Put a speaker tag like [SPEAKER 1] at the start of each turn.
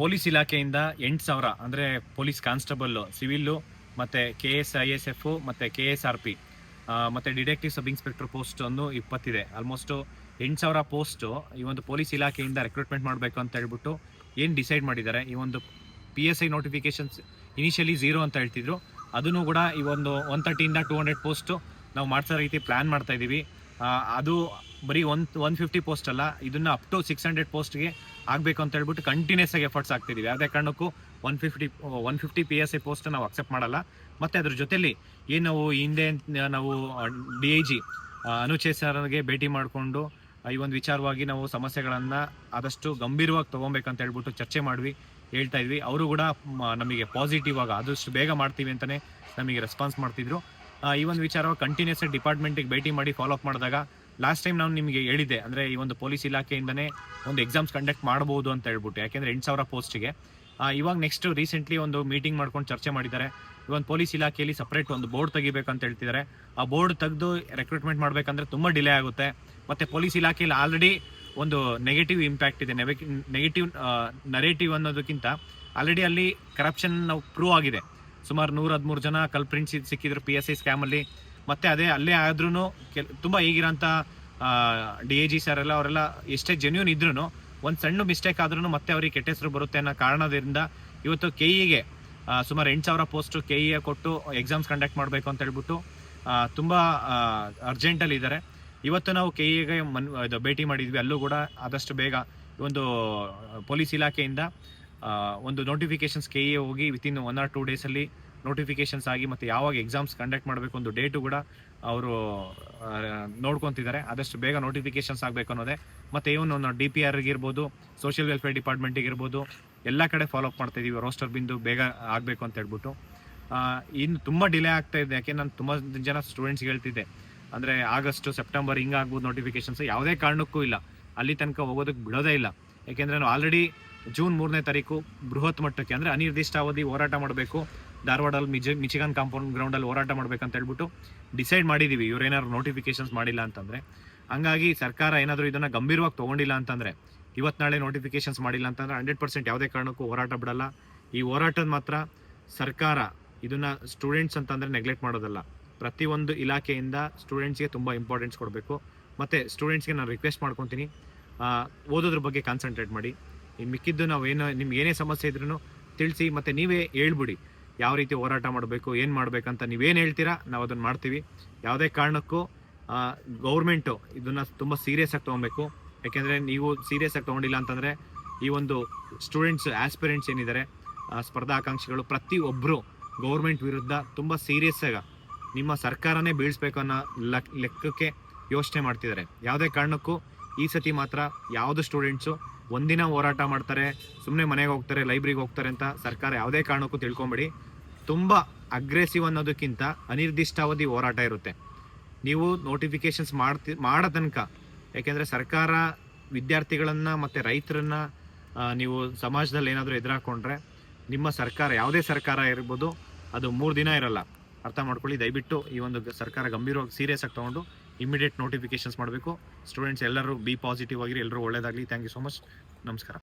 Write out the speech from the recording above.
[SPEAKER 1] Police ಇಲಾಖೆಯಿಂದ 8,000 ಅಂದರೆ police constable civil ಮತ್ತು KSISF ಮತ್ತು KSRP ಮತ್ತು ಡಿಟೆಕ್ಟಿವ್ ಸಬ್ ಇನ್ಸ್ಪೆಕ್ಟರ್ ಪೋಸ್ಟ್ ಒಂದು 20 ಇದೆ. ಆಲ್ಮೋಸ್ಟು 8,000 ಪೋಸ್ಟು ಈ ಒಂದು ಪೊಲೀಸ್ ಇಲಾಖೆಯಿಂದ ರೆಕ್ರೂಟ್ಮೆಂಟ್ ಮಾಡಬೇಕು ಅಂತ ಹೇಳ್ಬಿಟ್ಟು ಏನು ಡಿಸೈಡ್ ಮಾಡಿದ್ದಾರೆ. ಈ ಒಂದು PSI ನೋಟಿಫಿಕೇಶನ್ಸ್ ಇನಿಷಿಯಲಿ 0 ಅಂತ ಹೇಳ್ತಿದ್ರು, ಅದನ್ನು ಕೂಡ ಈ ಒಂದು 130ಇಂದ 200 ಪೋಸ್ಟು ನಾವು ಮಾಡಿಸೋ ರೀತಿ ಪ್ಲ್ಯಾನ್ ಮಾಡ್ತಾ ಇದ್ದೀವಿ. ಅದು ಬರೀ 150 ಪೋಸ್ಟ್ ಅಲ್ಲ, ಇದನ್ನು ಅಪ್ ಟು 600 ಪೋಸ್ಟ್ಗೆ ಆಗಬೇಕು ಅಂತ ಹೇಳ್ಬಿಟ್ಟು ಕಂಟಿನ್ಯೂಸ್ ಆಗಿ ಎಫರ್ಟ್ಸ್ ಆಗ್ತಿದ್ದೀವಿ. ಯಾವುದೇ ಕಾರಣಕ್ಕೂ 150 PSI ಪೋಸ್ಟ್ ನಾವು ಅಕ್ಸೆಪ್ಟ್ ಮಾಡಲ್ಲ. ಮತ್ತು ಅದ್ರ ಜೊತೆಲಿ ಏನು ನಾವು ಹಿಂದೆ ನಾವು DIG ಅನುಚೇತ್ ಸರ್ಗೆ ಭೇಟಿ ಮಾಡಿಕೊಂಡು ಈ ಒಂದು ವಿಚಾರವಾಗಿ ನಾವು ಸಮಸ್ಯೆಗಳನ್ನು ಆದಷ್ಟು ಗಂಭೀರವಾಗಿ ತೊಗೊಬೇಕಂತ ಹೇಳ್ಬಿಟ್ಟು ಚರ್ಚೆ ಮಾಡ್ವಿ ಹೇಳ್ತಾ ಇದ್ವಿ. ಅವರು ಕೂಡ ನಮಗೆ ಪಾಸಿಟಿವ್ ಆಗಿ ಆದಷ್ಟು ಬೇಗ ಮಾಡ್ತೀವಿ ಅಂತಲೇ ನಮಗೆ ರೆಸ್ಪಾನ್ಸ್ ಮಾಡ್ತಿದ್ರು. ಈ ಒಂದು ವಿಚಾರವಾಗಿ ಕಂಟಿನ್ಯೂಸ್ ಡಿಪಾರ್ಟ್ಮೆಂಟಿಗೆ ಭೇಟಿ ಮಾಡಿ ಫಾಲೋ ಅಪ್ ಮಾಡಿದಾಗ ಲಾಸ್ಟ್ ಟೈಮ್ ನಾನು ನಿಮಗೆ ಹೇಳಿದ್ದೆ, ಅಂದರೆ ಈ ಒಂದು ಪೊಲೀಸ್ ಇಲಾಖೆಯಿಂದನೇ ಒಂದು ಎಕ್ಸಾಮ್ಸ್ ಕಂಡಕ್ಟ್ ಮಾಡ್ಬೋದು ಅಂತ ಹೇಳ್ಬಿಟ್ಟು, ಯಾಕೆಂದರೆ 8,000 ಪೋಸ್ಟಿಗೆ. ಇವಾಗ ನೆಕ್ಸ್ಟ್ ರೀಸೆಂಟ್ಲಿ ಒಂದು ಮೀಟಿಂಗ್ ಮಾಡ್ಕೊಂಡು ಚರ್ಚೆ ಮಾಡಿದ್ದಾರೆ. ಈ ಒಂದು ಪೊಲೀಸ್ ಇಲಾಖೆಯಲ್ಲಿ ಸಪ್ರೇಟ್ ಒಂದು ಬೋರ್ಡ್ ತೆಗಿಬೇಕಂತ ಹೇಳ್ತಿದ್ದಾರೆ. ಆ ಬೋರ್ಡ್ ತೆಗೆದು ರೆಕ್ರೂಟ್ಮೆಂಟ್ ಮಾಡಬೇಕಂದ್ರೆ ತುಂಬ ಡಿಲೇ ಆಗುತ್ತೆ. ಮತ್ತು ಪೊಲೀಸ್ ಇಲಾಖೆಯಲ್ಲಿ ಆಲ್ರೆಡಿ ಒಂದು ನೆಗೆಟಿವ್ ಇಂಪ್ಯಾಕ್ಟ್ ಇದೆ. ನೆಗೆಟಿವ್ ನರೇಟಿವ್ ಅನ್ನೋದಕ್ಕಿಂತ ಆಲ್ರೆಡಿ ಅಲ್ಲಿ ಕರಪ್ಷನ್ ನಾವು ಪ್ರೂವ್ ಆಗಿದೆ. ಸುಮಾರು 113 ಜನ ಕಲ್ಪ್ರಿನ್ಸ್ ಸಿಕ್ಕಿದ್ರು PSI ಸ್ಕ್ಯಾಮಲ್ಲಿ. ಮತ್ತು ಅಲ್ಲೇ ಆದ್ರೂ ತುಂಬ ಈಗಿರೋಂಥ DIG ಸರ್ ಎಲ್ಲ ಅವರೆಲ್ಲ ಎಷ್ಟೇ ಜೆನ್ಯೂನ್ ಇದ್ರೂ ಒಂದು ಸಣ್ಣ ಮಿಸ್ಟೇಕ್ ಆದ್ರೂ ಮತ್ತೆ ಅವ್ರಿಗೆ ಕೆಟ್ಟ ಹೆಸರು ಬರುತ್ತೆ ಅನ್ನೋ ಕಾರಣದಿಂದ ಇವತ್ತು KEಗೆ ಸುಮಾರು 8,000 ಪೋಸ್ಟು KE ಕೊಟ್ಟು ಎಕ್ಸಾಮ್ಸ್ ಕಂಡಕ್ಟ್ ಮಾಡಬೇಕು ಅಂತ ಹೇಳ್ಬಿಟ್ಟು ತುಂಬ ಅರ್ಜೆಂಟಲ್ಲಿ ಇದ್ದಾರೆ. ಇವತ್ತು ನಾವು KEಗೆ ಭೇಟಿ ಮಾಡಿದ್ವಿ. ಅಲ್ಲೂ ಕೂಡ ಆದಷ್ಟು ಬೇಗ ಒಂದು ಪೊಲೀಸ್ ಇಲಾಖೆಯಿಂದ ಒಂದು ನೋಟಿಫಿಕೇಶನ್ಸ್ KE ಹೋಗಿ ವಿತಿನ್ 1 or 2 ಡೇಸಲ್ಲಿ ನೋಟಿಫಿಕೇಶನ್ಸ್ ಆಗಿ ಮತ್ತು ಯಾವಾಗ ಎಕ್ಸಾಮ್ಸ್ ಕಂಡಕ್ಟ್ ಮಾಡಬೇಕು ಒಂದು ಡೇಟು ಕೂಡ ಅವರು ನೋಡ್ಕೊತಿದ್ದಾರೆ. ಆದಷ್ಟು ಬೇಗ ನೋಟಿಫಿಕೇಶನ್ಸ್ ಆಗಬೇಕು ಅನ್ನೋದೇ. ಮತ್ತು ಇವನು DPRಗೆ ಇರ್ಬೋದು, ಸೋಷಿಯಲ್ ವೆಲ್ಫೇರ್ ಡಿಪಾರ್ಟ್ಮೆಂಟಿಗೆ ಇರ್ಬೋದು, ಎಲ್ಲ ಕಡೆ ಫಾಲೋ ಅಪ್ ಮಾಡ್ತಾ ಇದ್ದೀವಿ. ರೋಸ್ಟರ್ ಬಿಂದು ಬೇಗ ಆಗಬೇಕು ಅಂತ ಹೇಳ್ಬಿಟ್ಟು. ಇನ್ನು ತುಂಬ ಡಿಲೇ ಆಗ್ತಾ ಇದೆ. ಯಾಕೆ ನಾನು ತುಂಬ ಜನ ಸ್ಟೂಡೆಂಟ್ಸ್ಗೆ ಹೇಳ್ತಿದ್ದೆ, ಅಂದರೆ ಆಗಸ್ಟ್ ಸೆಪ್ಟೆಂಬರ್ ಹಿಂಗಾಗ್ಬೋದು ನೋಟಿಫಿಕೇಶನ್ಸ್. ಯಾವುದೇ ಕಾರಣಕ್ಕೂ ಇಲ್ಲ, ಅಲ್ಲಿ ತನಕ ಹೋಗೋದಕ್ಕೆ ಬಿಡೋದೇ ಇಲ್ಲ. ಯಾಕೆಂದರೆ ನಾವು ಆಲ್ರೆಡಿ ಜೂನ್ 3ನೇ ತಾರೀಕು ಬೃಹತ್ ಮಟ್ಟಕ್ಕೆ ಅಂದರೆ ಅನಿರ್ದಿಷ್ಟಾವಧಿ ಹೋರಾಟ ಮಾಡಬೇಕು, ಧಾರವಾಡಲ್ಲಿ ಮಿಚಿಗನ್ ಕಾಂಪೌಂಡ್ ಗ್ರೌಂಡಲ್ಲಿ ಹೋರಾಟ ಮಾಡ್ಬೇಕಂತ ಹೇಳ್ಬಿಟ್ಟು ಡಿಸೈಡ್ ಮಾಡಿದ್ದೀವಿ. ಇವರೇನಾದ್ರು ನೋಟಿಫಿಕೇಶನ್ಸ್ ಮಾಡಿಲ್ಲ ಅಂತಂದರೆ. ಹಂಗಾಗಿ ಸರ್ಕಾರ ಏನಾದರೂ ಇದನ್ನು ಗಂಭೀರವಾಗಿ ತೊಗೊಂಡಿಲ್ಲ ಅಂತಂದರೆ, ಇವತ್ತು ನಾಳೆ ನೋಟಿಫಿಕೇಶನ್ಸ್ ಮಾಡಿಲ್ಲ ಅಂತಂದರೆ 100% ಯಾವುದೇ ಕಾರಣಕ್ಕೂ ಹೋರಾಟ ಬಿಡಲ್ಲ. ಈ ಹೋರಾಟದ ಮಾತ್ರ ಸರ್ಕಾರ ಇದನ್ನು ಸ್ಟೂಡೆಂಟ್ಸ್ ಅಂತಂದರೆ ನೆಗ್ಲೆಕ್ಟ್ ಮಾಡೋದಲ್ಲ. ಪ್ರತಿಯೊಂದು ಇಲಾಖೆಯಿಂದ ಸ್ಟೂಡೆಂಟ್ಸ್ಗೆ ತುಂಬ ಇಂಪಾರ್ಟೆನ್ಸ್ ಕೊಡಬೇಕು. ಮತ್ತು ಸ್ಟೂಡೆಂಟ್ಸ್ಗೆ ನಾನು ರಿಕ್ವೆಸ್ಟ್ ಮಾಡ್ಕೊತೀನಿ, ಓದೋದ್ರ ಬಗ್ಗೆ ಕಾನ್ಸಂಟ್ರೇಟ್ ಮಾಡಿ. ಇನ್ನು ಮಿಕ್ಕಿದ್ದು ನಾವೇನು ನಿಮ್ಗೆ ಏನೇ ಸಮಸ್ಯೆ ಇದ್ರೂ ತಿಳಿಸಿ, ಮತ್ತು ನೀವೇ ಹೇಳ್ಬಿಡಿ ಯಾವ ರೀತಿ ಹೋರಾಟ ಮಾಡಬೇಕು, ಏನು ಮಾಡಬೇಕಂತ ನೀವೇನು ಹೇಳ್ತೀರಾ ನಾವು ಅದನ್ನು ಮಾಡ್ತೀವಿ. ಯಾವುದೇ ಕಾರಣಕ್ಕೂ ಗೌರ್ಮೆಂಟು ಇದನ್ನು ತುಂಬ ಸೀರಿಯಸ್ ಆಗಿ ತೊಗೊಬೇಕು. ಯಾಕೆಂದರೆ ನೀವು ಸೀರಿಯಸ್ ಆಗಿ ತೊಗೊಂಡಿಲ್ಲ ಅಂತಂದರೆ ಈ ಒಂದು ಸ್ಟೂಡೆಂಟ್ಸ್ ಆಸ್ಪಿರೆಂಟ್ಸ್ ಏನಿದ್ದಾರೆ, ಸ್ಪರ್ಧಾಕಾಂಕ್ಷಿಗಳು ಪ್ರತಿಯೊಬ್ಬರು ಗೌರ್ಮೆಂಟ್ ವಿರುದ್ಧ ತುಂಬ ಸೀರಿಯಸ್ ಆಗಿ ನಿಮ್ಮ ಸರ್ಕಾರನೇ ಬೀಳಿಸ್ಬೇಕು ಅನ್ನೋ ಲೆಕ್ಕಕ್ಕೆ ಯೋಚನೆ ಮಾಡ್ತಿದ್ದಾರೆ. ಯಾವುದೇ ಕಾರಣಕ್ಕೂ ಈ ಸತಿ ಮಾತ್ರ ಯಾವುದು ಸ್ಟೂಡೆಂಟ್ಸು ಒಂದಿನ ಹೋರಾಟ ಮಾಡ್ತಾರೆ, ಸುಮ್ಮನೆ ಮನೆಗೆ ಹೋಗ್ತಾರೆ, ಲೈಬ್ರರಿಗೆ ಹೋಗ್ತಾರೆ ಅಂತ ಸರ್ಕಾರ ಯಾವುದೇ ಕಾರಣಕ್ಕೂ ತಿಳ್ಕೊಂಬೇಡಿ. ತುಂಬ ಅಗ್ರೆಸಿವ್ ಅನ್ನೋದಕ್ಕಿಂತ ಅನಿರ್ದಿಷ್ಟಾವಧಿ ಹೋರಾಟ ಇರುತ್ತೆ. ನೀವು ನೋಟಿಫಿಕೇಶನ್ಸ್ ಮಾಡೋ ತನಕ, ಯಾಕೆಂದರೆ ಸರ್ಕಾರ ವಿದ್ಯಾರ್ಥಿಗಳನ್ನು ಮತ್ತು ರೈತರನ್ನು ನೀವು ಸಮಾಜದಲ್ಲಿ ಏನಾದರೂ ಎದುರಾಕೊಂಡ್ರೆ ನಿಮ್ಮ ಸರ್ಕಾರ ಯಾವುದೇ ಸರ್ಕಾರ ಇರ್ಬೋದು, ಅದು 3 ದಿನ ಇರಲ್ಲ. ಅರ್ಥ ಮಾಡ್ಕೊಳ್ಳಿ. ದಯವಿಟ್ಟು ಈ ಒಂದು ಸರ್ಕಾರ ಗಂಭೀರವಾಗಿ ಸೀರಿಯಸ್ ಆಗಿ ತೊಗೊಂಡು ಇಮಿಡಿಯೇಟ್ ನೋಟಿಫಿಕೇಶನ್ಸ್ ಮಾಡಬೇಕು. ಸ್ಟೂಡೆಂಟ್ಸ್ ಎಲ್ಲರೂ ಬಿ ಪಾಸಿಟಿವ್ ಆಗಿರಿ, ಎಲ್ಲರೂ ಒಳ್ಳೆಯದಾಗಲಿ. Thank you so much. ನಮಸ್ಕಾರ.